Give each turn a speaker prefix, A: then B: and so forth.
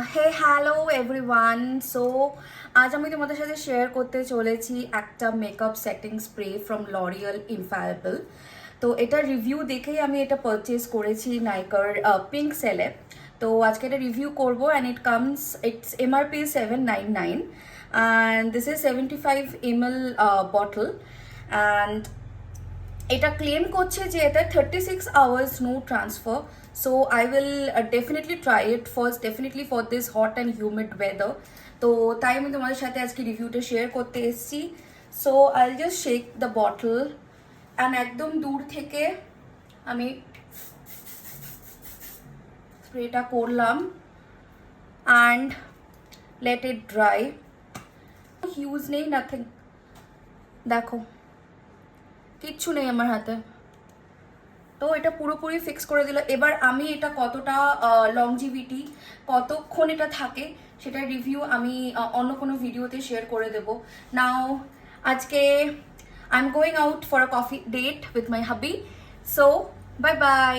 A: হে hello everyone. So আজ আমি তোমাদের সাথে শেয়ার করতে চলেছি একটা makeup setting spray from L'Oreal infallible. তো এটা রিভিউ দেখেই আমি এটা পারচেস করেছি নাইকার পিঙ্ক সেলে। তো আজকে এটা রিভিউ করবো and it's MRP 799 and this is 75 ml bottle. And এটা ক্লেম করছে যে এটা 36 hours no transfer. So I will definitely try it first, definitely for this hot and humid weather. তো তাই আমি তোমাদের সাথে আজকে রিভিউটা শেয়ার করতে এসেছি। So I'll just shake the bottle and একদম দূর থেকে আমি স্প্রেটা করলাম and let it dry. Huge নেই, নাথিং, দেখো কিচ্ছু নেই আমার হাতে। তো এটা পুরোপুরি ফিক্স করে দিল। এবার আমি এটা কতটা লংজিভিটি, কতক্ষণ এটা থাকে সেটা রিভিউ আমি অন্য কোনো ভিডিওতে শেয়ার করে দেব। নাও আজকে I am going out for a coffee date with my hubby. So bye by.